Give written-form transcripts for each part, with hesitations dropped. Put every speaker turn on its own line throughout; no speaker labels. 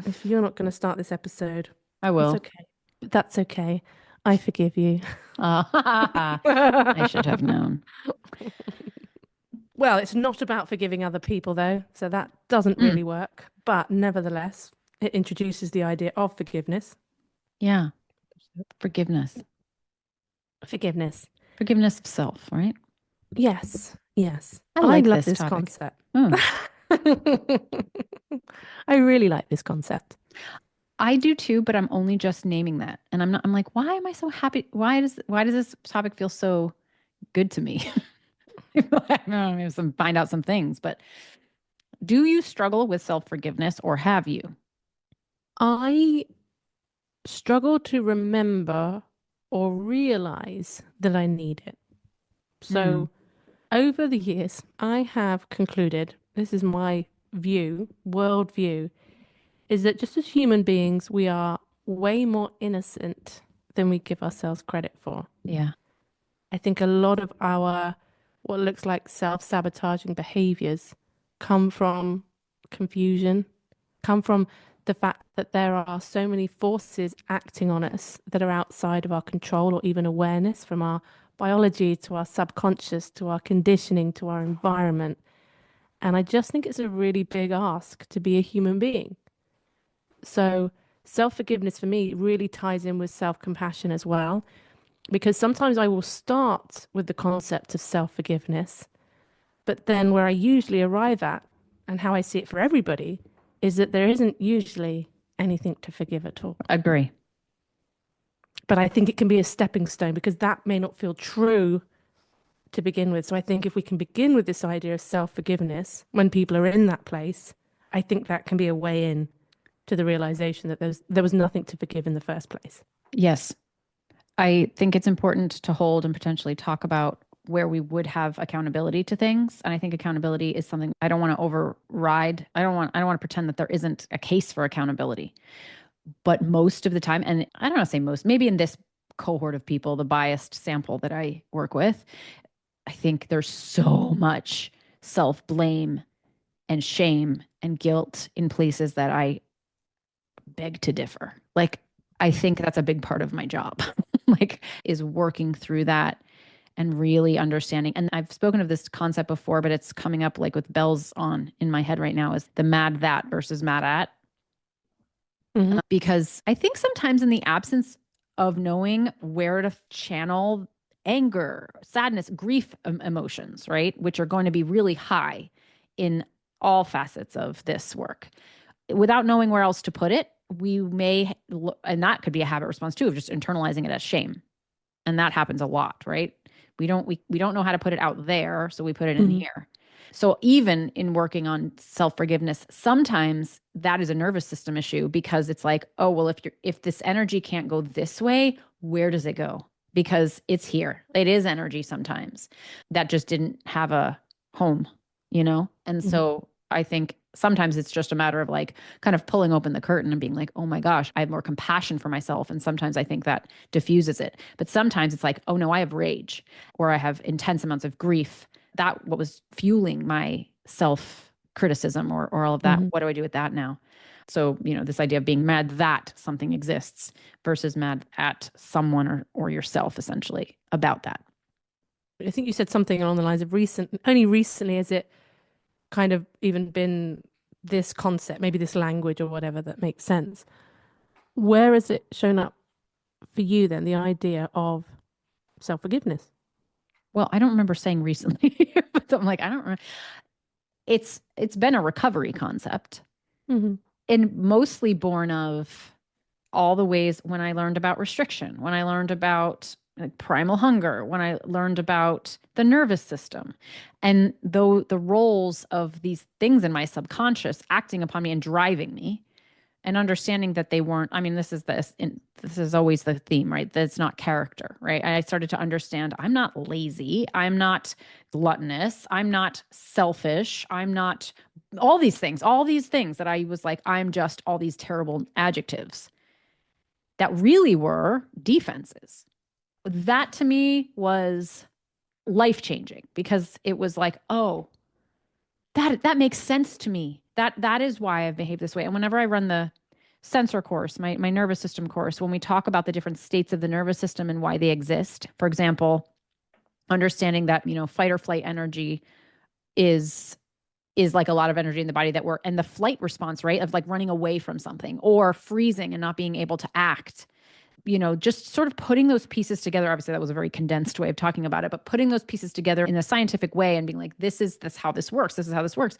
If you're not going to start this episode,
I
it's
will.
okay. But that's okay. I forgive you.
I should have known.
Well, it's not about forgiving other people, though, so that doesn't
Mm,
really work. But nevertheless, it introduces the idea of forgiveness.
yeah. Forgiveness.
Forgiveness.
Forgiveness of self, right?
Yes, yes.
I
I
like
love
this
this
topic.
concept.
Mm.
I really like this concept.
I do too, but I'm only just naming that. And I'm like, why am I so happy? Why does this topic feel so good to me? I don't know, maybe find out some things, but do you struggle with self-forgiveness or have you?
I struggle to remember or realize that I need it.
Mm,
So, over the years, I have concluded this is my view, worldview, is that just as human beings, we are way more innocent than we give ourselves credit for.
yeah.
I think a lot of our what looks like self-sabotaging behaviors come from confusion, come from the fact that there are so many forces acting on us that are outside of our control or even awareness, from our biology to our subconscious to our conditioning to our environment. And I just think it's a really big ask to be a human being. So, self forgiveness for me really ties in with self compassion as well, because sometimes I will start with the concept of self forgiveness, but then where I usually arrive at and how I see it for everybody is that there isn't usually anything to forgive at all.
Agree.
But I think it can be a stepping stone because that may not feel true to begin with. So I think if we can begin with this idea of self forgiveness when people are in that place, I think that can be a way in to the realization that there was nothing to forgive in the first place.
Yes. I think it's important to hold and potentially talk about where we would have accountability to things. And I think accountability is something I don't want to override. I don't want to pretend that there isn't a case for accountability. But most of the time, and I don't want to say most, maybe in this cohort of people, the biased sample that I work with, I think there's so much self-blame and shame and guilt in places that I beg to differ. Like, I think that's a big part of my job, like, is working through that and really understanding. And I've spoken of this concept before, but it's coming up like with bells on in my head right now is the mad that versus mad at.
Hmm.
Because I think sometimes in the absence of knowing where to channel anger, sadness, grief emotions, right, which are going to be really high in all facets of this work, without knowing where else to put it, we may, and that could be a habit response too, of just internalizing it as shame. And that happens a lot, right? We don't know how to put it out there, so we put it in
Hmm.
here. So even in working on self-forgiveness, sometimes that is a nervous system issue because it's like, oh, well, if this energy can't go this way, where does it go? Because it's here. It is energy sometimes that just didn't have a home, you know? And
Hmm.
so I think sometimes it's just a matter of like kind of pulling open the curtain and being like, oh my gosh, I have more compassion for myself. And sometimes I think that diffuses it. But sometimes it's like, oh no, I have rage or I have intense amounts of grief. That what was fueling my self criticism or all of that.
Hmm.
What do I do with that now? So, this idea of being mad that something exists versus mad at someone or yourself essentially about that.
I think you said something along the lines of only recently has it kind of even been this concept, maybe this language or whatever that makes sense. Where has it shown up for you then, the idea of self-forgiveness?
Well, I don't remember saying recently, but I'm like, I don't remember. It's been a recovery concept
Hmm.
and mostly born of all the ways when I learned about restriction, when I learned about like primal hunger, when I learned about the nervous system, and though the roles of these things in my subconscious acting upon me and driving me, and understanding that they weren't. I mean, this is always the theme, right? That it's not character, right? I started to understand I'm not lazy, I'm not gluttonous, I'm not selfish, I'm not all these things that I was like, I'm just all these terrible adjectives that really were defenses. That to me was life changing because it was like, oh, that makes sense to me. That is why I've behaved this way. And whenever I run the sensor course, my nervous system course, when we talk about the different states of the nervous system and why they exist. For example, understanding that, fight or flight energy is like a lot of energy in the body that we're, and the flight response, right? Of like running away from something or freezing and not being able to act, just sort of putting those pieces together. Obviously, that was a very condensed way of talking about it, but putting those pieces together in a scientific way and being like, this is how this works. This is how this works.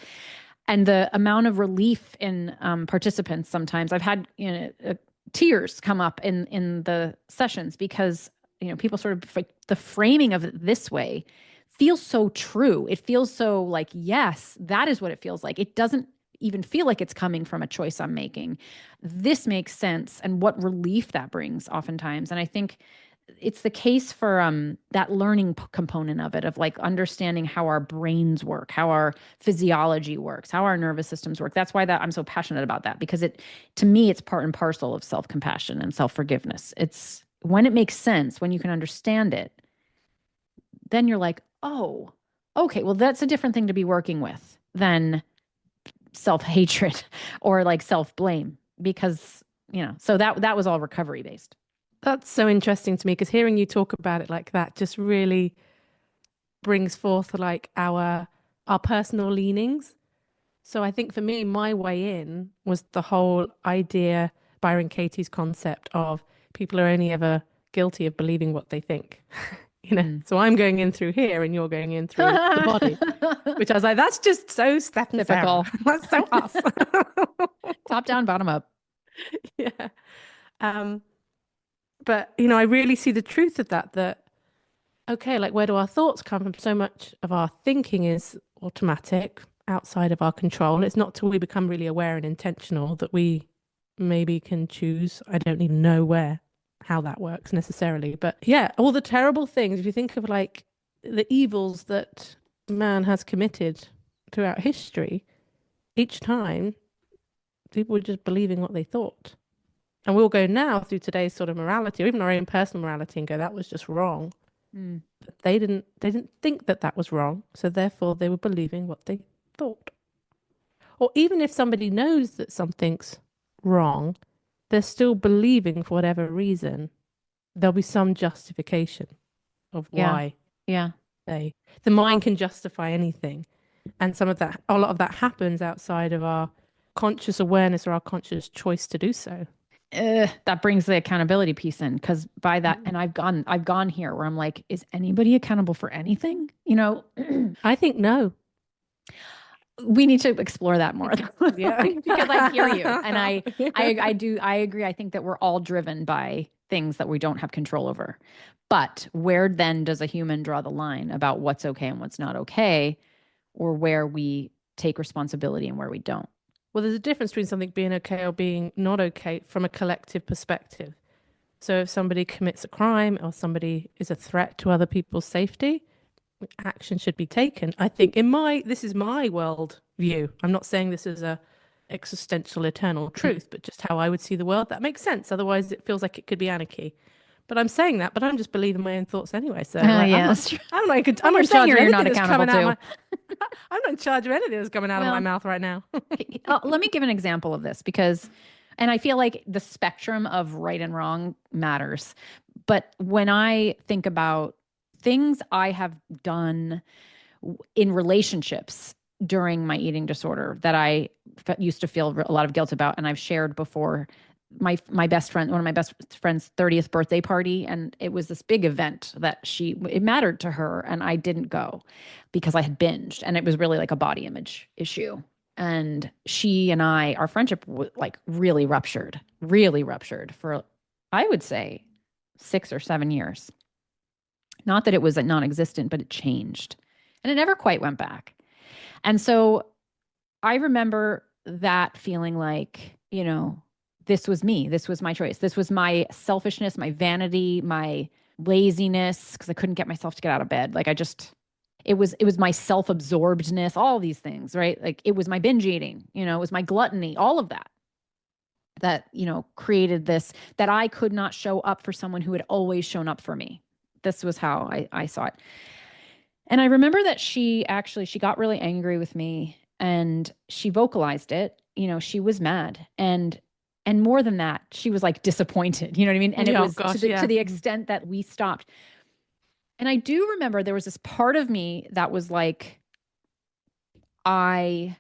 And the amount of relief in participants, sometimes I've had tears come up in the sessions because people sort of like the framing of it this way feels so true. It feels so like, yes, that is what it feels like. It doesn't even feel like it's coming from a choice I'm making. This makes sense, and what relief that brings oftentimes. And I think it's the case for that learning component of it, of like understanding how our brains work, how our physiology works, how our nervous systems work. That's why that I'm so passionate about that, because to me, it's part and parcel of self-compassion and self-forgiveness. It's when it makes sense, when you can understand it, then you're like, oh, okay, well, that's a different thing to be working with than self-hatred or like self-blame, because, so that was all recovery based.
That's so interesting to me because hearing you talk about it like that just really brings forth like our personal leanings. So I think for me, my way in was the whole idea, Byron Katie's concept of people are only ever guilty of believing what they think.
Mm.
So I'm going in through here and you're going in through the body, which I was like, that's just so Stef and Sarah.
Typical.
That's so us.
Top down, bottom up.
Yeah. Um, but I really see the truth of that, okay, like where do our thoughts come from? So much of our thinking is automatic, outside of our control. It's not till we become really aware and intentional that we maybe can choose. I don't even know how that works necessarily. But yeah, all the terrible things, if you think of like the evils that man has committed throughout history, each time people were just believing what they thought. And we'll go now through today's sort of morality, or even our own personal morality, and go, that was just wrong.
Mm.
But they didn't think that that was wrong, so therefore they were believing what they thought. Or even if somebody knows that something's wrong, they're still believing for whatever reason. There'll be some justification of
Yeah.
why
Yeah.
the mind can justify anything. And a lot of that happens outside of our conscious awareness or our conscious choice to do so.
That brings the accountability piece in, because by that, and I've gone here where I'm like, is anybody accountable for anything?
I think no.
We need to explore that more.
Yeah.
Because I hear you, and I agree. I think that we're all driven by things that we don't have control over. But where then does a human draw the line about what's okay and what's not okay, or where we take responsibility and where we don't?
Well, there's a difference between something being okay or being not okay from a collective perspective. So if somebody commits a crime or somebody is a threat to other people's safety, action should be taken. I think this is my world view. I'm not saying this is a existential eternal truth, but just how I would see the world. That makes sense. Otherwise, it feels like it could be anarchy. But I'm saying that, but I'm just believing my own thoughts anyway. So like,
Yeah, that's true.
I'm not,
Well,
I'm not
you're
in
saying
charge of
you're
anything
not
that's
accountable
coming out of
to.
my. I'm not in charge of anything that's coming out of my
Well,
mouth right now.
let me give an example of this, because, and I feel like the spectrum of right and wrong matters. But when I think about things I have done in relationships during my eating disorder that I used to feel a lot of guilt about, and I've shared before, my best friend, one of my best friend's 30th birthday party, and it was this big event that it mattered to her, and I didn't go because I had binged, and it was really like a body image issue. And she and our friendship like really ruptured for, I would say, 6 or 7 years. Not that it was non-existent, but it changed, and it never quite went back. And so I remember that feeling like, this was me. This was my choice. This was my selfishness, my vanity, my laziness, because I couldn't get myself to get out of bed. Like it was my self-absorbedness, all these things, right? Like it was my binge eating, it was my gluttony, all of that created this, that I could not show up for someone who had always shown up for me. This was how I saw it. And I remember that she got really angry with me, and she vocalized it. She was mad. And And more than that, she was like disappointed. You know what I mean? And it
Oh
was
gosh,
to
yeah.
the extent that we stopped. And I do remember there was this part of me that was like, I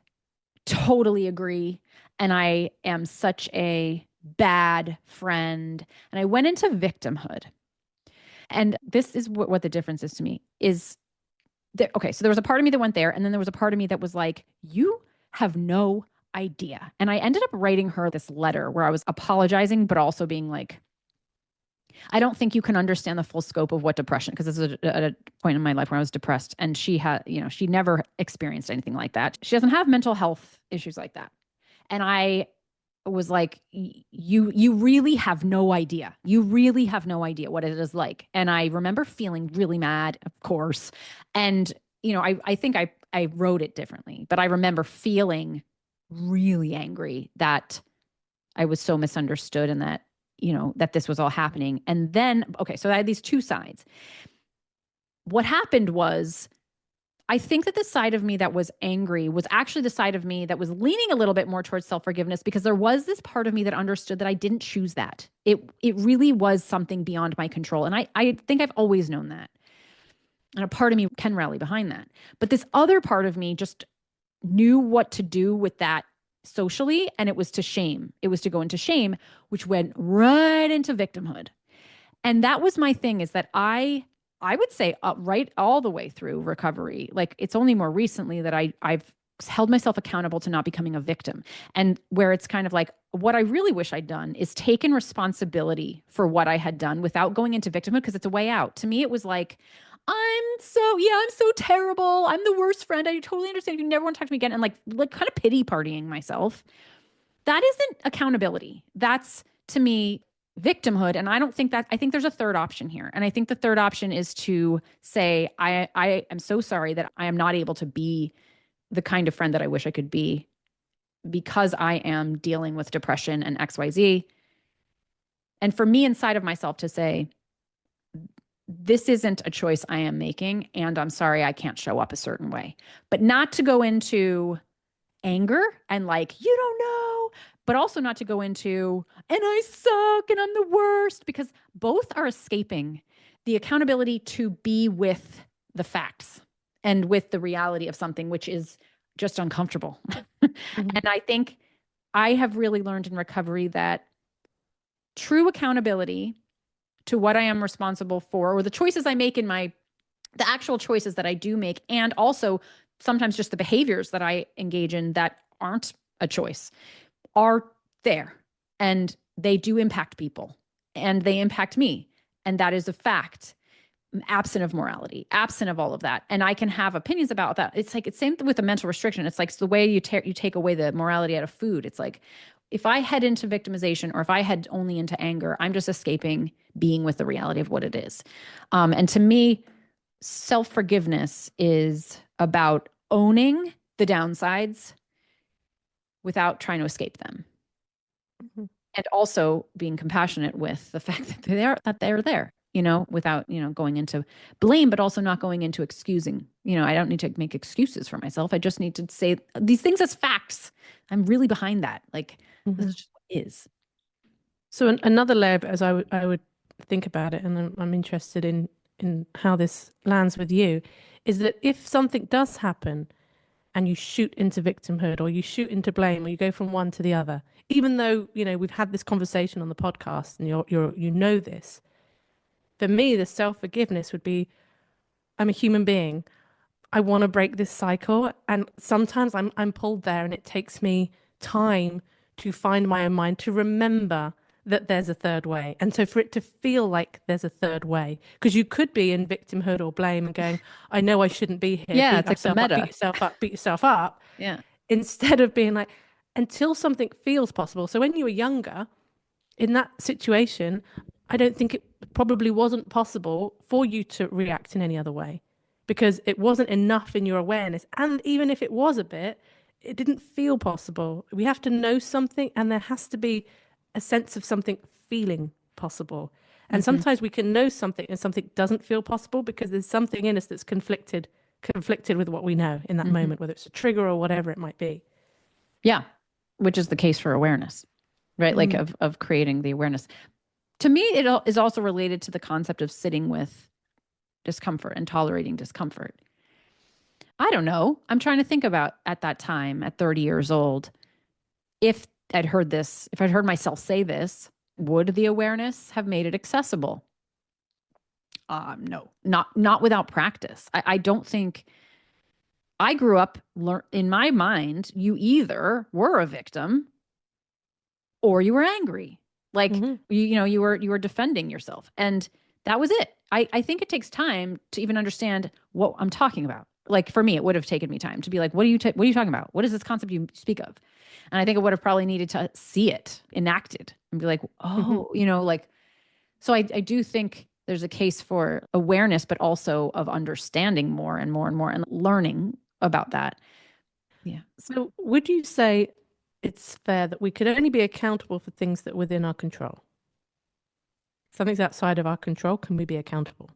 totally agree. And I am such a bad friend. And I went into victimhood. And this is what the difference is to me is there. Okay. So there was a part of me that went there. And then there was a part of me that was like, you have no idea. And I ended up writing her this letter where I was apologizing, but also being like, I don't think you can understand the full scope of what depression, because this is at a point in my life where I was depressed and she had, she never experienced anything like that. She doesn't have mental health issues like that. And I was like, you really have no idea. You really have no idea what it is like. And I remember feeling really mad, of course. And, I think I wrote it differently, but I remember feeling really angry that I was so misunderstood and that, that this was all happening. And then, okay, so I had these two sides. What happened was, I think that the side of me that was angry was actually the side of me that was leaning a little bit more towards self-forgiveness, because there was this part of me that understood that I didn't choose that. It really was something beyond my control. And I think I've always known that. And a part of me can rally behind that. But this other part of me just knew what to do with that socially, and it was to shame. It was to go into shame, which went right into victimhood. And that was my thing, is that I would say right all the way through recovery. Like, it's only more recently that I've held myself accountable to not becoming a victim. And where it's kind of like, what I really wish I'd done is taken responsibility for what I had done without going into victimhood, because it's a way out. To me, it was like, I'm so terrible. I'm the worst friend. I totally understand. You never want to talk to me again. And like kind of pity partying myself. That isn't accountability. That's, to me, victimhood. And I don't think that, I think there's a third option here. And I think the third option is to say, I am so sorry that I am not able to be the kind of friend that I wish I could be, because I am dealing with depression and XYZ. And for me inside of myself to say, this isn't a choice I am making, and I'm sorry I can't show up a certain way. But not to go into anger and like, you don't know, but also not to go into, and I suck and I'm the worst, because both are escaping the accountability to be with the facts and with the reality of something, which is just uncomfortable.
Mhm.
And I think I have really learned in recovery that true accountability to what I am responsible for, or the choices I make in the actual choices that I do make, and also sometimes just the behaviors that I engage in that aren't a choice, are there. And they do impact people, and they impact me. And that is a fact, absent of morality, absent of all of that. And I can have opinions about that. It's like, it's same with the mental restriction. It's like, it's the way you take away the morality out of food. It's like, if I head into victimization, or if I head only into anger, I'm just escaping being with the reality of what it is. And to me, self-forgiveness is about owning the downsides without trying to escape them.
Mhm.
And also being compassionate with the fact that they're there, without, going into blame, but also not going into excusing. I don't need to make excuses for myself. I just need to say these things as facts. I'm really behind that. Like, this
Mhm.
is just what it is.
So another layer of it, as I would think about it, and I'm interested in how this lands with you, is that if something does happen and you shoot into victimhood, or you shoot into blame, or you go from one to the other, even though, we've had this conversation on the podcast and you know this, for me, the self-forgiveness would be, I'm a human being. I want to break this cycle. And sometimes I'm pulled there, and it takes me time to find my own mind, to remember that there's a third way. And so for it to feel like there's a third way, because you could be in victimhood or blame and going, I know I shouldn't be here,
Yeah,
beat
it's like the
myself up, beat
meta.
yourself up, beat yourself up,
Yeah.
instead of being like, until something feels possible. So when you were younger, in that situation, I don't think it probably wasn't possible for you to react in any other way, because it wasn't enough in your awareness. And even if it was a bit, it didn't feel possible. We have to know something, and there has to be a sense of something feeling possible. And
Mm-hmm.
sometimes we can know something and something doesn't feel possible because there's something in us that's conflicted with what we know in that
Mm-hmm.
moment, whether it's a trigger or whatever it might be.
Yeah. Which is the case for awareness. right? Like
Mm.
of creating the awareness. To me, is also related to the concept of sitting with discomfort and tolerating discomfort. I don't know. I'm trying to think about at that time, at 30 years old, if I'd heard this, if I'd heard myself say this, would the awareness have made it accessible? No, not without practice. I don't think I grew up in my mind, you either were a victim or you were angry. Like
Hmm.
you were defending yourself. And that was it. I think it takes time to even understand what I'm talking about. Like for me, it would have taken me time to be like, what are you talking about? What is this concept you speak of? And I think it would have probably needed to see it enacted and be like,
Hmm.
oh, like, so I do think there's a case for awareness, but also of understanding more and more and more and learning about that. Yeah.
So, would you say it's fair that we could only be accountable for things that are within our control? Something's outside of our control, can we be accountable?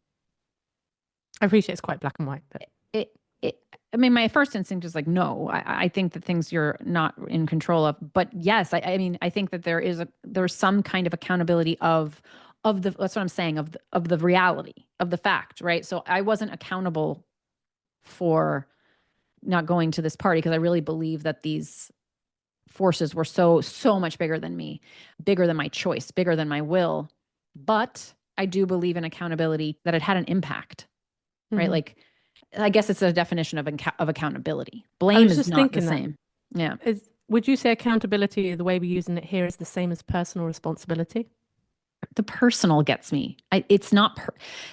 I appreciate it's quite black and white, but
It, it, I mean, my first instinct is like, no, I think that things you're not in control of. But yes, I mean, I think that there's some kind of accountability that's what I'm saying, of the reality, of the fact, right? So I wasn't accountable for not going to this party because I really believe that these forces were so much bigger than me, bigger than my choice, bigger than my will. But I do believe in accountability, that it had an impact, right?
hmm.
Like I guess it's a definition of accountability.
I
Blame
was
is
just
not the
thinking that
same. Yeah.
would you say accountability, the way we're using it here, is the same as personal responsibility?
The personal gets me. It's not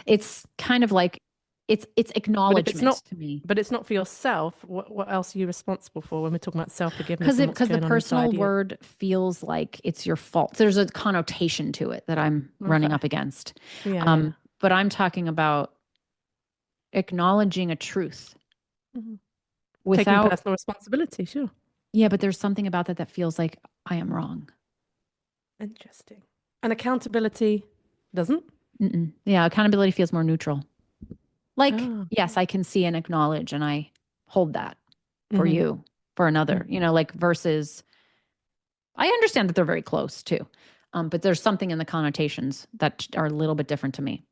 it's kind of like it's
But if it's
acknowledgement
not,
to me.
but it's not for yourself, what else are you responsible for when we're talking about self-forgiveness
Because
and
it
what's
because the
going on
personal
inside you?
word feels like it's your fault. There's a connotation to it that I'm running
Okay.
up against.
Yeah, yeah.
But I'm talking about acknowledging a truth
Hmm. Taking
without,
personal responsibility, sure.
yeah, but there's something about that that feels like I am wrong.
Interesting. And accountability doesn't?
Mm-mm. Yeah, accountability feels more neutral. Like,
Oh.
yes, I can see and acknowledge, and I hold that for
Hmm.
you, for another, like versus I understand that they're very close too. But there's something in the connotations that are a little bit different to me.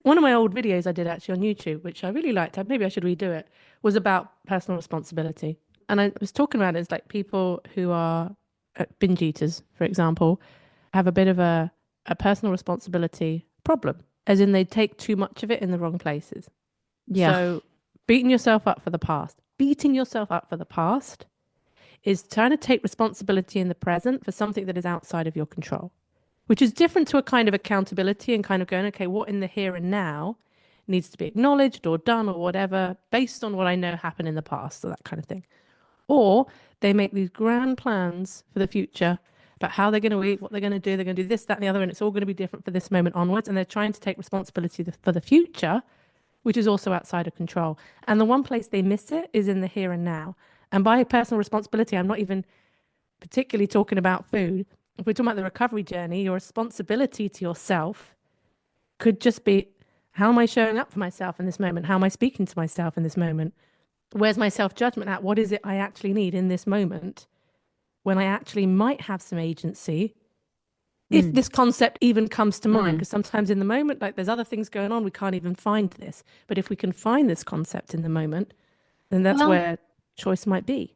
One of my old videos I did actually on YouTube, which I really liked, maybe I should redo it, was about personal responsibility. And I was talking about it as like people who are binge eaters, for example, have a bit of a personal responsibility problem, as in they take too much of it in the wrong places.
Yeah.
So beating yourself up for the past is trying to take responsibility in the present for something that is outside of your control, which is different to a kind of accountability and kind of going, okay, what in the here and now needs to be acknowledged or done or whatever based on what I know happened in the past, or that kind of thing. Or they make these grand plans for the future about how they're going to eat, what they're going to do. They're going to do this, that, and the other, and it's all going to be different for this moment onwards. And they're trying to take responsibility for the future, which is also outside of control. And the one place they miss it is in the here and now. And by personal responsibility, I'm not even particularly talking about food. If we're talking about the recovery journey, your responsibility to yourself could just be, how am I showing up for myself in this moment? How am I speaking to myself in this moment? Where's my self judgment at? What is it I actually need in this moment when I actually might have some agency? If
Mm.
this concept even comes to mind,
Mm.
because sometimes in the moment, like there's other things going on, we can't even find this. But if we can find this concept in the moment, then that's
Well,
where choice might be.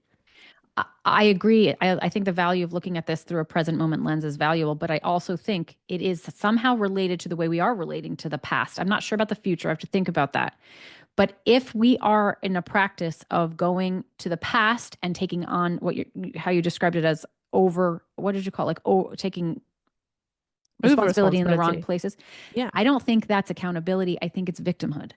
I agree. I think the value of looking at this through a present moment lens is valuable, but I also think it is somehow related to the way we are relating to the past. I'm not sure about the future. I have to think about that. But if we are in a practice of going to the past and taking on how you described it as what did you call it? Like, taking
Over
responsibility in the wrong
responsibility.
places.
Yeah.
I don't think that's accountability. I think it's victimhood.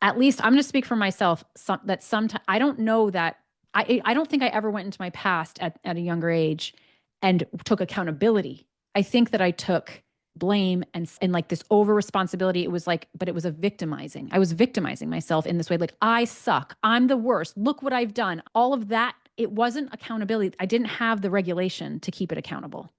At least I'm going to speak for myself. That sometimes I don't know that I don't think I ever went into my past at a younger age and took accountability. I think that I took blame and like this over responsibility. It was like, but it was a victimizing. I was victimizing myself in this way. Like, I suck. I'm the worst. Look what I've done. All of that. It wasn't accountability. I didn't have the regulation to keep it accountable.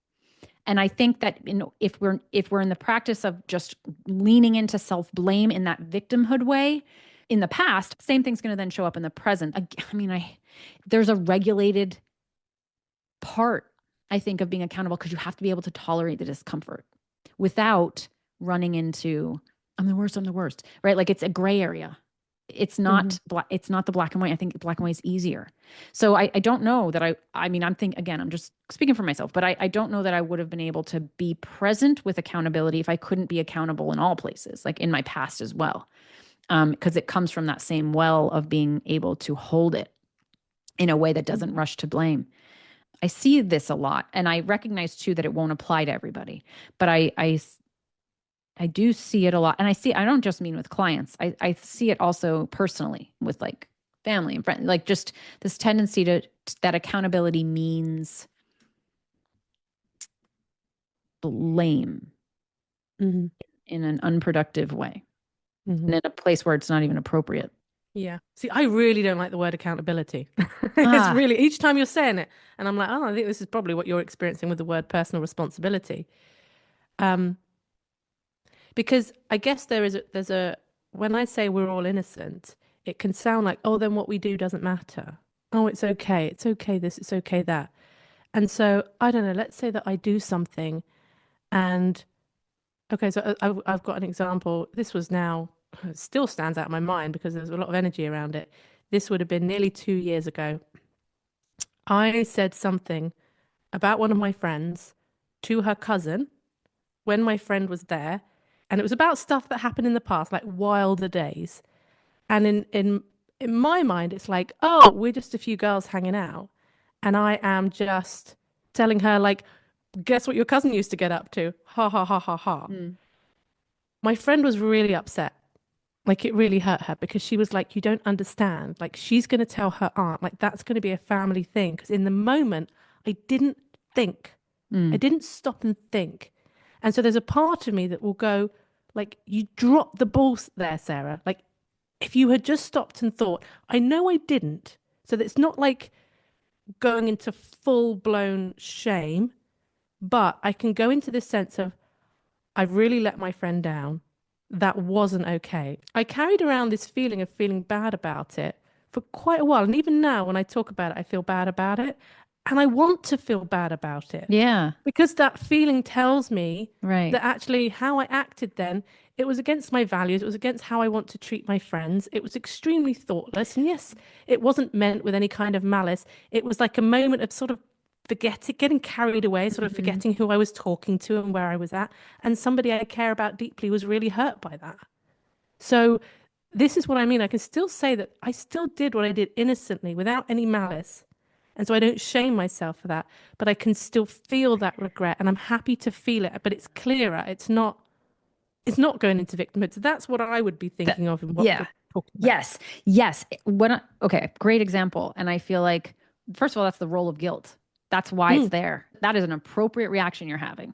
And I think that if we're in the practice of just leaning into self-blame in that victimhood way in the past, same thing's going to then show up in the present. I mean, there's a regulated part I think, of being accountable, because you have to be able to tolerate the discomfort without running into, I'm the worst, right? Like it's a gray area.
Hmm.
It's not the black and white. I think black and white is easier. So I don't know that I mean, again, I'm just speaking for myself, but I don't know that I would have been able to be present with accountability if I couldn't be accountable in all places, like in my past as well. Because it comes from that same well of being able to hold it in a way that doesn't rush to blame. I see this a lot, and I recognize too that it won't apply to everybody, but I do see it a lot. And I don't just mean with clients. I see it also personally with like family and friends, like just this tendency that accountability means blame
Hmm.
in an unproductive way and
Hmm.
in a place where it's not even appropriate.
Yeah. See, I really don't like the word accountability. It's
Ah,
really each time you're saying it, and I'm like, oh, I think this is probably what you're experiencing with the word personal responsibility. Um, because I guess there's a when I say we're all innocent, it can sound like, oh, then what we do doesn't matter. Oh, it's okay. It's okay this, it's okay that. And so I don't know, let's say that I do something and okay, so I've got an example. This was now, it still stands out in my mind because there's a lot of energy around it. This would have been nearly 2 years ago. I said something about one of my friends to her cousin when my friend was there, and it was about stuff that happened in the past, like wilder days. And in my mind, it's like, oh, we're just a few girls hanging out, and I am just telling her like, guess what your cousin used to get up to? Ha ha ha ha ha.
mm,
My friend was really upset. Like it really hurt her because she was like, you don't understand. Like she's going to tell her aunt, like that's going to be a family thing. Because in the moment, I didn't think, I
mm,
didn't stop and think. And so there's a part of me that will go, like, you dropped the balls there, Sarah. Like if you had just stopped and thought, I know I didn't. So that it's not like going into full blown shame, but I can go into this sense of, I've really let my friend down. That wasn't okay. I carried around this feeling of feeling bad about it for quite a while. And even now, when I talk about it, I feel bad about it. And I want to feel bad about it
yeah,
because that feeling tells me
right.
that actually how I acted then, it was against my values. It was against how I want to treat my friends. It was extremely thoughtless. And yes, it wasn't meant with any kind of malice. It was like a moment of sort of forgetting, getting carried away, sort of
Hmm.
forgetting who I was talking to and where I was at. And somebody I care about deeply was really hurt by that. So this is what I mean. I can still say that I still did what I did innocently without any malice. And so I don't shame myself for that, but I can still feel that regret and I'm happy to feel it, but it's clearer. It's not going into victimhood. So that's what I would be
That,
thinking of in what
yeah.
you're talking about.
Yes. Yes. Okay, great example. And I feel like, first of all, that's the role of guilt. That's why it's
Mm,
there. That is an appropriate reaction you're having.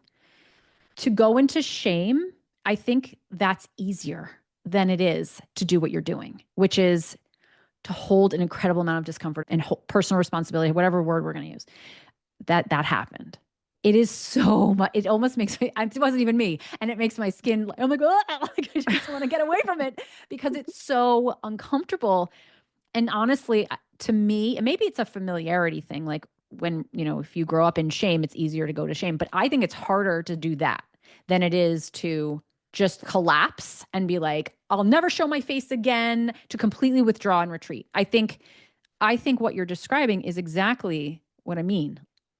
To go into shame, I think that's easier than it is to do what you're doing, which is to hold an incredible amount of discomfort and personal responsibility, whatever word we're going to use. That happened. It is so much. It almost makes me. It wasn't even me, and it makes my skin. I'm like, oh, like I just want to get away from it because it's so uncomfortable. And honestly, to me, and maybe it's a familiarity thing. Like when if you grow up in shame, it's easier to go to shame. But I think it's harder to do that than it is to just collapse and be like, I'll never show my face again. To completely withdraw and retreat. I think what you're describing is exactly what I mean.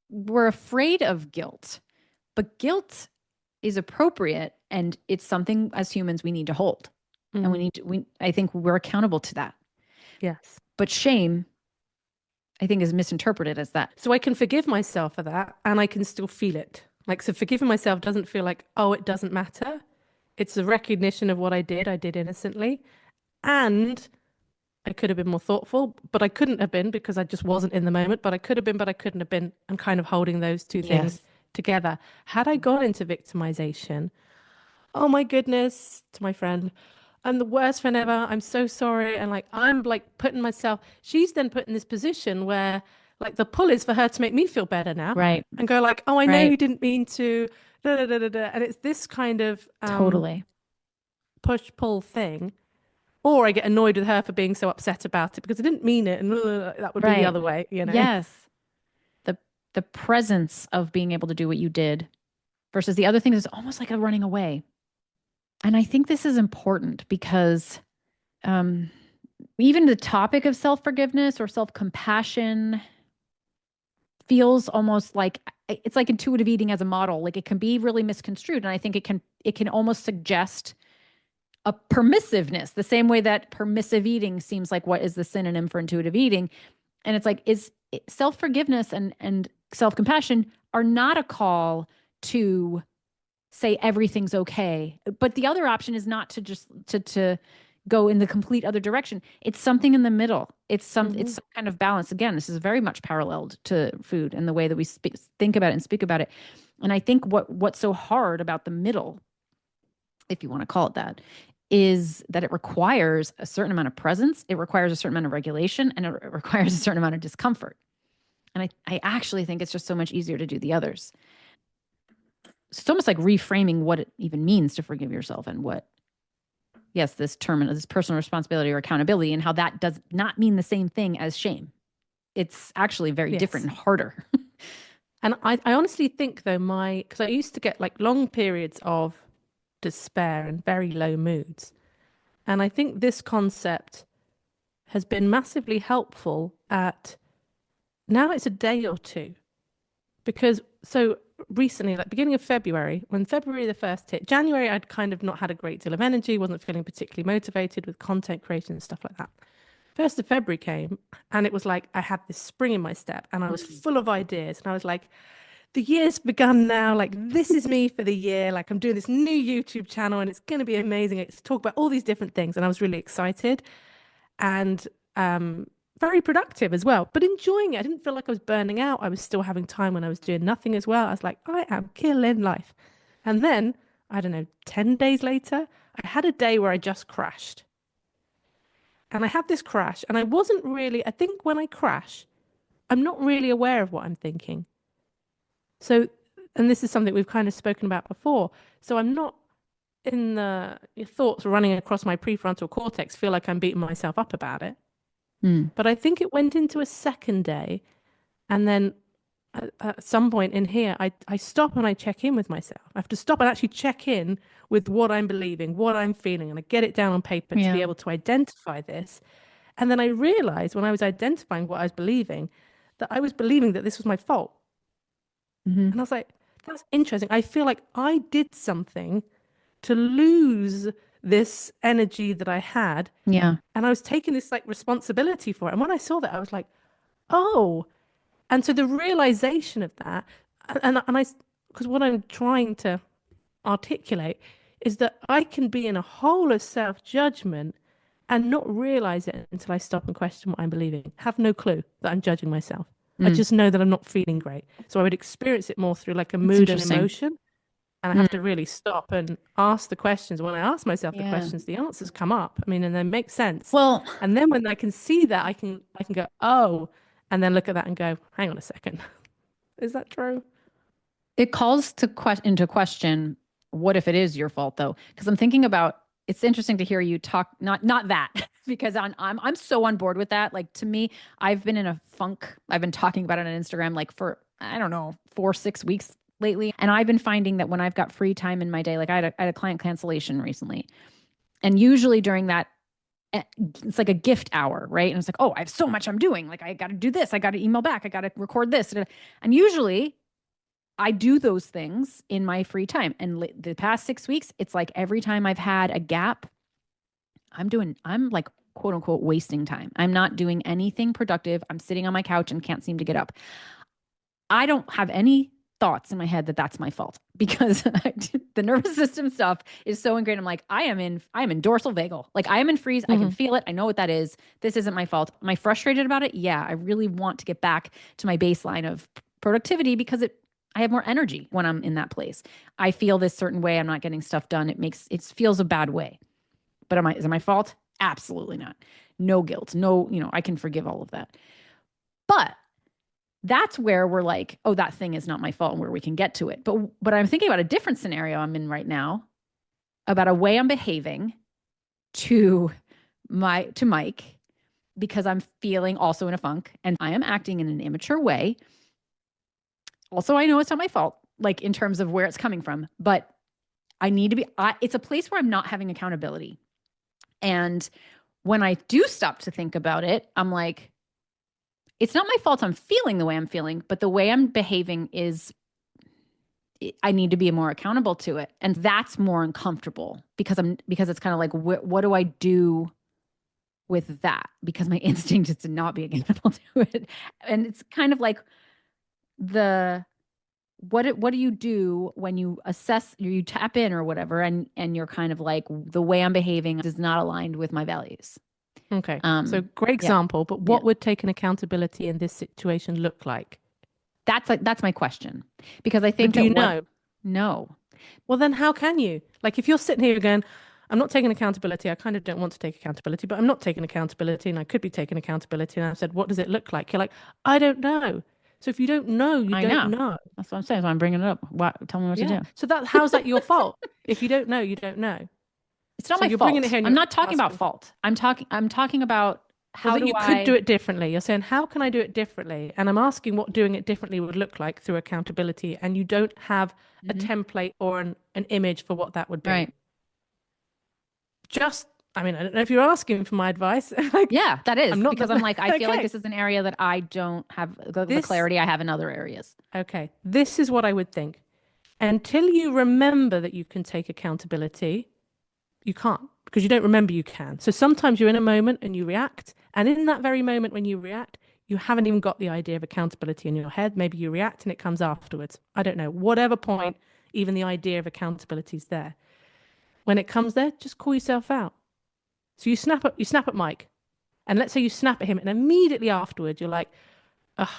We're afraid of guilt, but guilt is appropriate and it's something as humans we need to hold. And we
mm,
need to, we, I think we're accountable to that.
yes.
But shame, I think, is misinterpreted as that.
So I can forgive myself for that and I can still feel it. Like, so forgiving myself doesn't feel like, oh, it doesn't matter. It's a recognition of what I did innocently. And I could have been more thoughtful, but I couldn't have been because I just wasn't in the moment. But I could have been, but I couldn't have been. I'm kind of holding those two things
Yes.
together. Had I gone into victimization, oh my goodness, to my friend, I'm the worst friend ever. I'm so sorry. And like, I'm like putting myself, she's then put in this position where like the pull is for her to make me feel better now
Right.
and go like, oh, I know
Right.
you didn't mean to, da, da, da, da, da. And it's this kind of
Totally.
push pull thing. Or I get annoyed with her for being so upset about it because I didn't mean it, and that would be the
Right.
other way.
Yes. The the presence of being able to do what you did versus the other thing is almost like a running away. And I think this is important because um, even the topic of self forgiveness or self compassion feels almost like it's like intuitive eating as a model. Like it can be really misconstrued, and I think it can almost suggest a permissiveness, the same way that permissive eating seems like what is the synonym for intuitive eating. And it's like, is self forgiveness and self compassion are not a call to say everything's okay. But the other option is not to just to go in the complete other direction. It's something in the middle. It's
Hmm.
some kind of balance. Again, this is very much paralleled to food and the way that we think about it and speak about it. And I think what's so hard about the middle, if you want to call it that, is that it requires a certain amount of presence, it requires a certain amount of regulation, and it requires a certain amount of discomfort. And I actually think it's just so much easier to do the others. So it's almost like reframing what it even means to forgive yourself and what, yes, this term, this personal responsibility or accountability, and how that does not mean the same thing as shame. It's actually very different
Yes.
and harder.
And I honestly think though because I used to get like long periods of despair and very low moods. And I think this concept has been massively helpful at now it's a day or two. Because so recently, like beginning of February, when February the first hit, January, I'd kind of not had a great deal of energy, wasn't feeling particularly motivated with content creation and stuff like that. First of February came, and it was like I had this spring in my step, and I was full of ideas, and I was like, the year's begun now. Like this is me for the year. Like I'm doing this new YouTube channel, and it's going to be amazing. It's talk about all these different things, and I was really excited. And very productive as well, but enjoying it. I didn't feel like I was burning out. I was still having time when I was doing nothing as well. I was like, I am killing life. And then, I don't know, 10 days later, I had a day where I just crashed. And I had this crash, and I wasn't really, I think when I crash, I'm not really aware of what I'm thinking. So, and this is something we've kind of spoken about before. So I'm not in the your thoughts running across my prefrontal cortex, feel like I'm beating myself up about it.
Mm.
But I think it went into a second day. And then at some point in here, I stop and I check in with myself. I have to stop and actually check in with what I'm believing, what I'm feeling, and I get it down on paper to be
Yeah.
able to identify this. And then I realized when I was identifying what I was believing, that I was believing that this was my fault.
Hmm.
And I was like, that's interesting. I feel like I did something to lose this energy that I had.
Yeah.
And I was taking this like responsibility for it. And when I saw that, I was like, oh, and so the realization of that, and I, because what I'm trying to articulate is that I can be in a hole of self-judgment and not realize it until I stop and question what I'm believing. Have no clue that I'm judging myself. I
Mm.
just know that I'm not feeling great. So I would experience it more through like a
That's
mood and
interesting.
emotion. And I
Mm.
have to really stop and ask the questions. When I ask myself the
Yeah.
questions, the answers come up. I mean, and they make sense.
Well,
And then when I can see that, I can go, oh, and then look at that and go, hang on a second. Is that true?
it calls into question what if it is your fault though? Because I'm thinking about it's interesting to hear you talk not that because I'm so on board with that. Like to me, I've been in a funk. I've been talking about it on Instagram like for I don't know 4 6 weeks lately, and I've been finding that when I've got free time in my day, like I had a client cancellation recently, and usually during that it's like a gift hour, right? And it's like, oh, I have so much I'm doing. Like I got to do this. I got to email back. I got to record this. And usually I do those things in my free time. And the past 6 weeks, it's like every time I've had a gap, I'm like, quote unquote, wasting time. I'm not doing anything productive. I'm sitting on my couch and can't seem to get up. I don't have any thoughts in my head that that's my fault because the nervous system stuff is so ingrained. I'm like, I am in dorsal vagal. Like I am in freeze. I can
Hmm.
feel it. I know what that is. This isn't my fault. Am I frustrated about it? Yeah. I really want to get back to my baseline of productivity because I have more energy when I'm in that place. I feel this certain way. I'm not getting stuff done. It feels a bad way. But is it my fault? Absolutely not. No guilt. No, I can forgive all of that. But that's where we're like, oh, that thing is not my fault and where we can get to it. But I'm thinking about a different scenario I'm in right now about a way I'm behaving to Mike because I'm feeling also in a funk and I am acting in an immature way Also, I know it's not my fault, like in terms of where it's coming from, but I need to be, it's a place where I'm not having accountability. And when I do stop to think about it, I'm like, it's not my fault I'm feeling the way I'm feeling, but the way I'm behaving is I need to be more accountable to it. And that's more uncomfortable because it's kind of like, what do I do with that? Because my instinct is to not be accountable to it. And it's kind of like the, what do you do when you assess, you tap in or whatever, and you're kind of like, the way I'm behaving is not aligned with my values.
Okay. So
Um,
great
yeah,
example, but
yeah.
what would taking accountability in this situation look like?
That's my question. Because I
But
think
do
that
you
what
know?
no.
Well, then how can you? Like if you're sitting here going, I'm not taking accountability, I kind of don't want to take accountability, but I'm not taking accountability and I could be taking accountability. And I've said, what does it look like? You're like, I don't know. So if you don't know, you
I
don't
know.
know.
That's what I'm saying. So I'm bringing it up. Tell me what to
Yeah.
do.
So that how's that your fault? If you don't know, you don't know.
It's not
So
my
you're bringing it
fault.
here and
I'm
you're
not talking about
asking,
fault. I'm talking about
well,
how
that
do
you could do
I
it differently. You're saying, how can I do it differently? And I'm asking what doing it differently would look like through accountability. And you don't have a
Mhm.
template or an image for what that would be.
Right.
Just, I mean, I don't know if you're asking for my advice. Like,
Yeah, that is
I'm not
because I'm
the,
like, I feel like
okay,
this is an area that I don't have the
this,
clarity I have in other areas.
okay, this is what I would think. Until you remember that you can take accountability, you can't because you don't remember you can. So sometimes you're in a moment and you react. And in that very moment when you react, you haven't even got the idea of accountability in your head. Maybe you react and it comes afterwards. I don't know. Whatever point, even the idea of accountability is there. When it comes there, just call yourself out. So you snap at Mike. And let's say you snap at him and immediately afterwards you're like, ugh,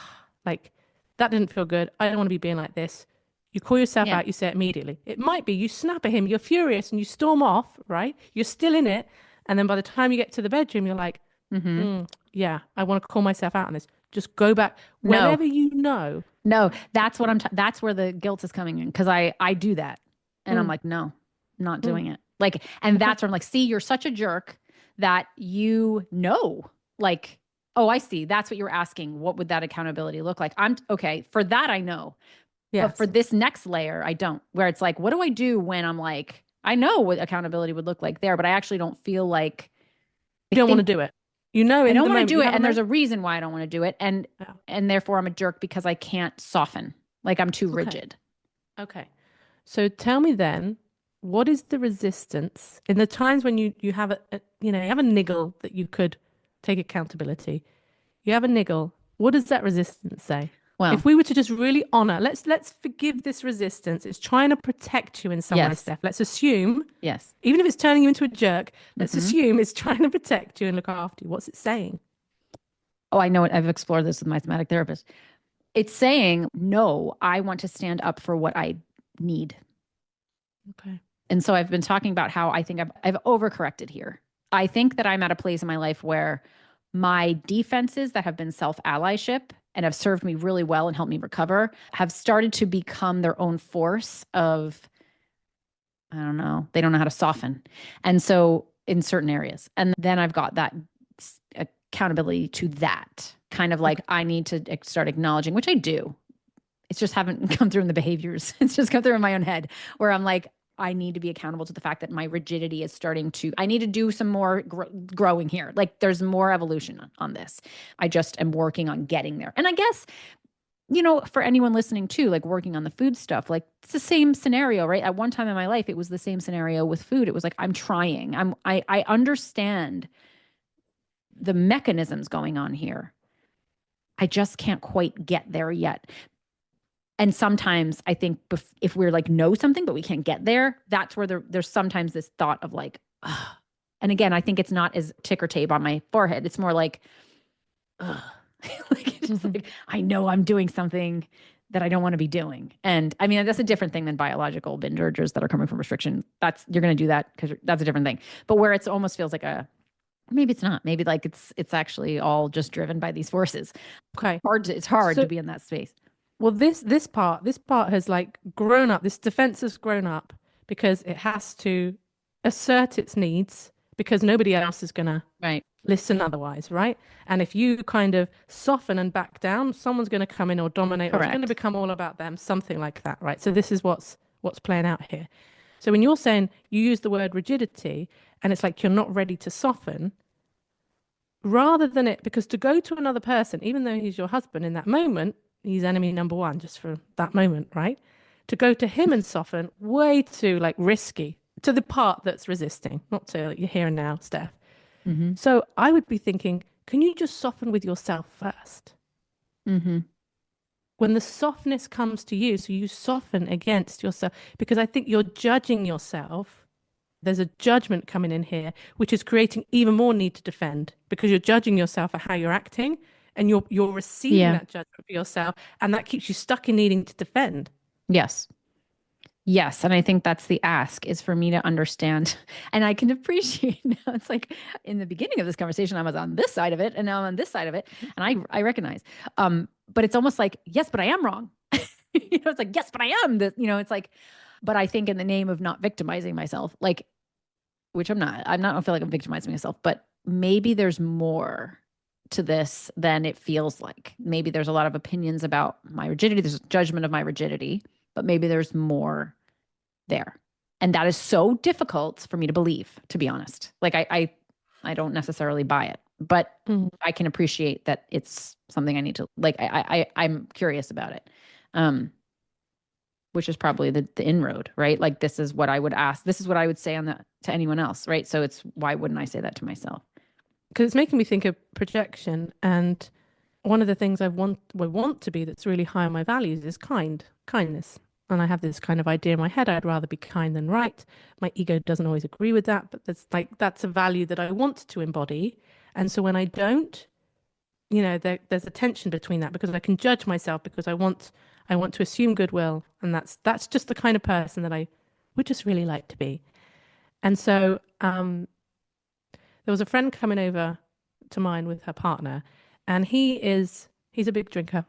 like that didn't feel good. I don't want to be being like this. You call yourself
Yeah.
out, you say it immediately. It might be you snap at him, you're furious and you storm off, right? You're still in it. And then by the time you get to the bedroom, you're like,
Hmm.
yeah, I want to call myself out on this. Just go back
No,
whenever you know.
no, that's what that's where the guilt is coming in because I do that. And I'm
Mm,
like, no, not
mm,
doing it. Like, and
okay.
that's where I'm like, see, you're such a jerk that you know, like, oh, I see. That's what you're asking. What would that accountability look like? I'm okay. For that, I know. But for
Yes.
this next layer, I don't, where it's like, what do I do when I'm like, I know what accountability would look like there, but I actually don't feel like, I
You don't want to
think
do it. You know,
I
in
don't
the
want to
moment,
do
you
it.
have a
And there's
moment.
a reason why I don't want to do it.
Yeah.
And therefore I'm a jerk because I can't soften. Like I'm too
Okay.
rigid.
Okay. So tell me then, what is the resistance in the times when you have you know, you have a niggle that you could take accountability. You have a niggle. What does that resistance say?
Well,
If we were to just really honor, let's forgive this resistance. It's trying to protect you in some way,
yes.
Steph. Let's assume,
Yes.
even if it's turning you into a jerk, let's
Hmm.
assume it's trying to protect you and look after you. What's it saying?
Oh, I know it. I've explored this with my somatic therapist. It's saying, no, I want to stand up for what I need.
Okay.
And so I've been talking about how I think I've overcorrected here. I think that I'm at a place in my life where my defenses that have been self allyship and have served me really well and helped me recover have started to become their own force of, I don't know, they don't know how to soften. And so in certain areas. And then I've got that accountability to that kind of like
Okay.
I need to start acknowledging, which I do. It's just haven't come through in the behaviors. It's just come through in my own head where I'm like, I need to be accountable to the fact that my rigidity is starting to, I need to do some more growing here. Like there's more evolution on this. I just am working on getting there. And I guess, for anyone listening too, like working on the food stuff, like it's the same scenario, right? At one time in my life, it was the same scenario with food. It was like, I'm trying. I understand the mechanisms going on here. I just can't quite get there yet. And sometimes I think if we're like know something but we can't get there, that's where there's sometimes this thought of like, ugh. And again, I think it's not as ticker tape on my forehead. It's more like, ugh. Like it's just
Mhm.
like I know I'm doing something that I don't want to be doing. And I mean that's a different thing than biological binge urges that are coming from restriction. That's you're going to do that because that's a different thing. But where it's almost feels like a maybe it's not. Maybe like it's actually all just driven by these forces.
Okay.
It's hard to
So,
be in that space.
well, this part has like grown up. This defense has grown up because it has to assert its needs because nobody else is going to
Right.
listen otherwise, right? And if you kind of soften and back down, someone's going to come in or dominate, or it's going to
Correct.
become all about them, something like that, right? So this is what's playing out here. So when you're saying you use the word rigidity and it's like you're not ready to soften, rather than it, because to go to another person, even though he's your husband in that moment, he's enemy number one just for that moment, right? To go to him and soften, way too like risky to the part that's resisting, not to like, you're here and now, Steph.
Mm-hmm.
So I would be thinking, can you just soften with yourself first?
Mm-hmm.
When the softness comes to you, so you soften against yourself, because I think you're judging yourself. There's a judgment coming in here, which is creating even more need to defend because you're judging yourself for how you're acting and you're receiving
Yeah.
that judgment for yourself, and that keeps you stuck in needing to defend.
Yes. Yes, and I think that's the ask is for me to understand. And I can appreciate now it's like in the beginning of this conversation, I was on this side of it and now I'm on this side of it. And I recognize. But it's almost like, yes, but I am wrong. It's like, yes, but I am this, it's like, but I think in the name of not victimizing myself, like, which I'm not, I don't feel like I'm victimizing myself, but maybe there's more to this than it feels like. Maybe there's a lot of opinions about my rigidity. There's a judgment of my rigidity, but maybe there's more there. And that is so difficult for me to believe, to be honest. Like I don't necessarily buy it, but
Mm.
I can appreciate that it's something I need to like. I'm curious about it, which is probably the inroad, right? Like this is what I would ask. This is what I would say on that to anyone else, right? So it's why wouldn't I say that to myself?
Because it's making me think of projection. And one of the things I want to be that's really high on my values is kindness. And I have this kind of idea in my head, I'd rather be kind than right. My ego doesn't always agree with that, but that's a value that I want to embody. And so when I don't, there's a tension between that because I can judge myself because I want to assume goodwill, and that's just the kind of person that I would just really like to be. And so there was a friend coming over to mine with her partner, and he's a big drinker.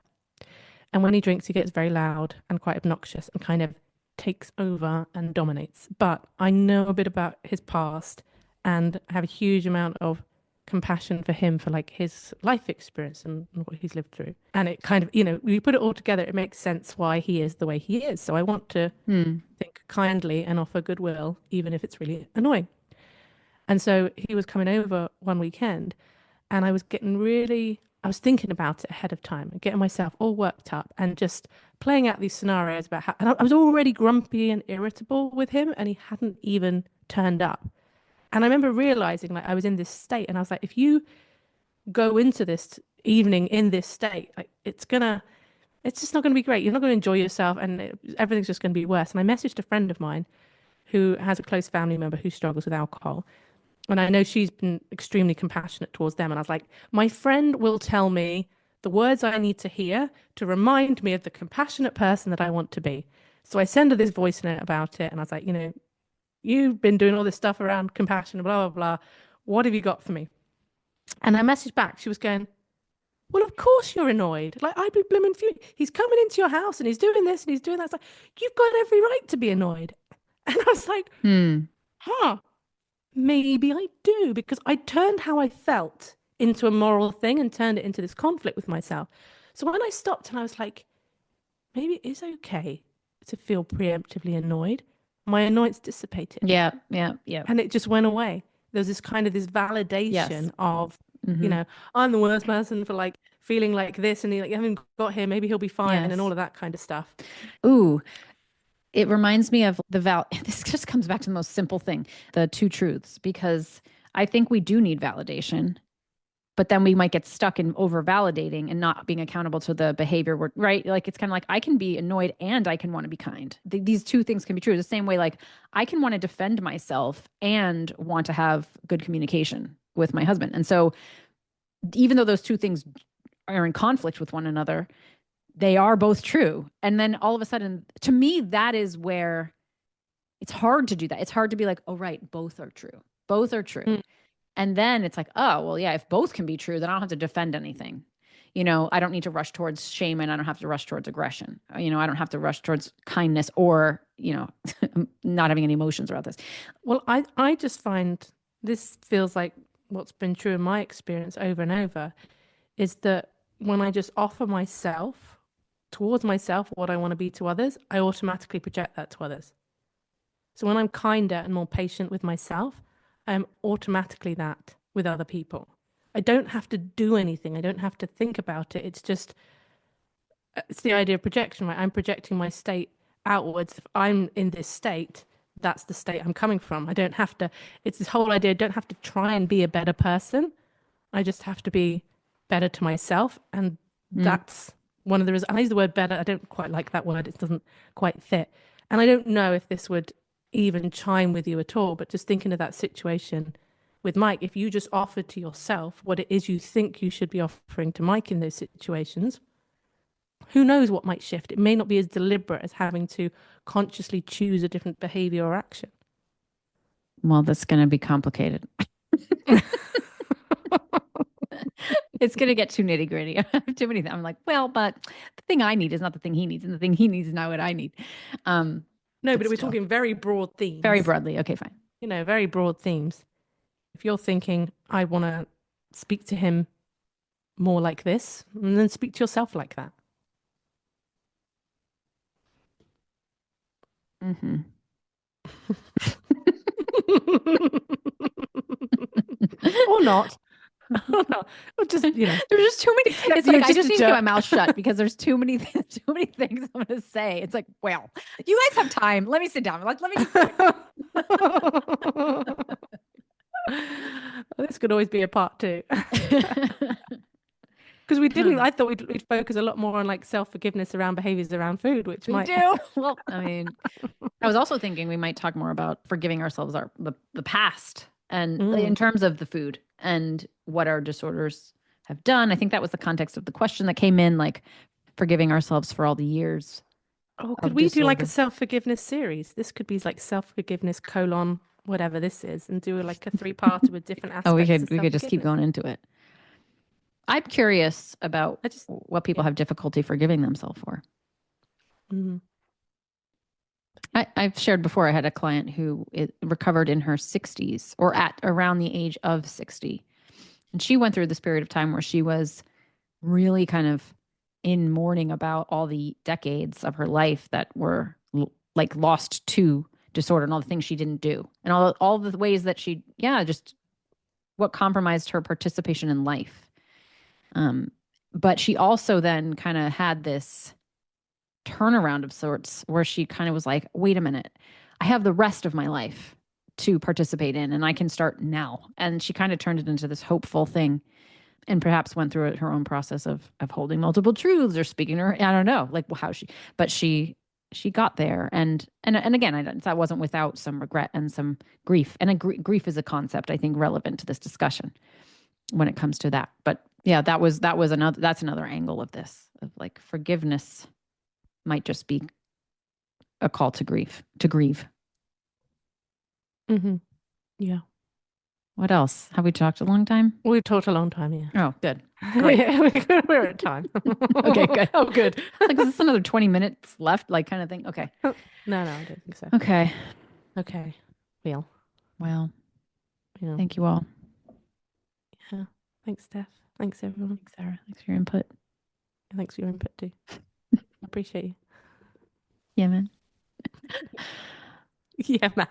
And when he drinks, he gets very loud and quite obnoxious and kind of takes over and dominates. But I know a bit about his past and have a huge amount of compassion for him for like his life experience and what he's lived through. And it kind of, we put it all together, it makes sense why he is the way he is. So I want to
Hmm.
think kindly and offer goodwill, even if it's really annoying. And so he was coming over one weekend, and I was thinking about it ahead of time and getting myself all worked up and just playing out these scenarios about how, and I was already grumpy and irritable with him, and he hadn't even turned up. And I remember realizing like I was in this state, and I was like, if you go into this evening in this state, like it's just not going to be great. You're not going to enjoy yourself, and everything's just going to be worse. And I messaged a friend of mine who has a close family member who struggles with alcohol, and I know she's been extremely compassionate towards them. And I was like, my friend will tell me the words I need to hear to remind me of the compassionate person that I want to be. So I send her this voice note about it. And I was like, you've been doing all this stuff around compassion, blah, blah, blah. What have you got for me? And I messaged back. She was going, well, of course you're annoyed. Like, I'd be blooming furious. He's coming into your house and he's doing this and he's doing that. It's like, you've got every right to be annoyed. And I was like,
Hmm.
huh. Maybe I do, because I turned how I felt into a moral thing and turned it into this conflict with myself. So when I stopped and I was like, maybe it is okay to feel preemptively annoyed, my annoyance dissipated
Yeah. Yeah. Yeah.
and it just went away. There was this kind of this
Yes.
validation of, you
Mm-hmm.
know, I'm the worst person for like feeling like this, and he like, haven't got here, maybe he'll be fine, and all
Yes.
of that kind of stuff.
Ooh, it reminds me of the this just comes back to the most simple thing, the two truths, because I think we do need validation, but then we might get stuck in over validating and not being accountable to the behavior right? Like it's kind of like I can be annoyed and I can want to be kind. These two things can be true. The same way, like I can want to defend myself and want to have good communication with my husband. And so even though those two things are in conflict with one another, they are both true. And then all of a sudden, to me, that is where it's hard to do that. It's hard to be like, oh, right, both are true. Both are true.
Mm.
And then it's like, oh, well, yeah, if both can be true, then I don't have to defend anything. I don't need to rush towards shame and I don't have to rush towards aggression. I don't have to rush towards kindness or, not having any emotions about this.
Well, I just find this feels like what's been true in my experience over and over is that when I just offer myself towards myself what I want to be to others, I automatically project that to others. So when I'm kinder and more patient with myself, I am automatically that with other people. I don't have to do anything. I don't have to think about it. It's just, it's the idea of projection, right? I'm projecting my state outwards. If I'm in this state, that's the state I'm coming from. I don't have to, it's this whole idea, I don't have to try and be a better person. I just have to be better to myself. And
Mm.
that's one of the reasons. I use the word better. I don't quite like that word. It doesn't quite fit. And I don't know if this would even chime with you at all, but just thinking of that situation with Mike, if you just offered to yourself what it is you think you should be offering to Mike in those situations, who knows what might shift? It may not be as deliberate as having to consciously choose a different behavior or action.
Well, that's going to be complicated. It's going to get too nitty gritty. I have too many. I'm like, well, but the thing I need is not the thing he needs, and the thing he needs is not what I need. Um,
No,
but
but we're
still,
talking very broad
very
themes,
broadly. Okay, fine.
very broad themes. If you're thinking, I want to speak to him more like this, and then speak to yourself like that.
Mm-hmm.
Or not. Or not. Or just,
There's just too many.
accept
It's
you're
like I
just
just
a
need to keep my
jerk.
mouth shut because there's too many, too many things I'm going to say. It's like, well, you guys have time. Let me sit down. Let me just do
This could always be a part two.
it.
Because we didn't, I thought we'd focus a lot more on like self-forgiveness around behaviors around food, which
We
might.
do. Well, I mean, I was also thinking we might talk more about forgiving ourselves the past and in
Mm.
terms of the food and what our disorders have done. I think that was the context of the question that came in, like forgiving ourselves for all the years
Oh, could
of
we do like a
disorder.
self-forgiveness series? This could be like self-forgiveness colon whatever this is, and do like a three-parter with different
Oh,
aspects of
we could just keep
self-forgiveness.
going into it. I'm curious about
I just,
what people
yeah.
have difficulty forgiving themselves for.
Mm.
I've shared before, I had a client who recovered in her 60s or at around the age of 60. And she went through this period of time where she was really kind of in mourning about all the decades of her life that were like lost to disorder and all the things she didn't do and all the ways that she, yeah, just what compromised her participation in life. Um, but she also then kind of had this turnaround of sorts where she kind of was like, wait a minute, I have the rest of my life to participate in and I can start now. And she kind of turned it into this hopeful thing and perhaps went through her own process of holding multiple truths or speaking to her. I don't know, like how she, but she got there. And again, that wasn't without some regret and some grief. And grief is a concept I think relevant to this discussion when it comes to that. But yeah, that's another angle of this of like forgiveness might just be a call to grieve.
Hmm. Yeah.
What else? Have we talked a long time?
We've talked a long time, yeah.
Oh, good. Great.
Yeah, we're at time.
Okay, good.
Oh, good.
Like, is this another 20 minutes left? Like, kind of thing. Okay.
No, no, I don't think so.
Okay.
Okay. Well,
Well,
yeah.
thank you all.
Yeah. Thanks, Steph. Thanks, everyone.
Thanks, Sarah. Thanks for your input.
Thanks for your input too. Appreciate you.
Yeah, man.
Yeah, man.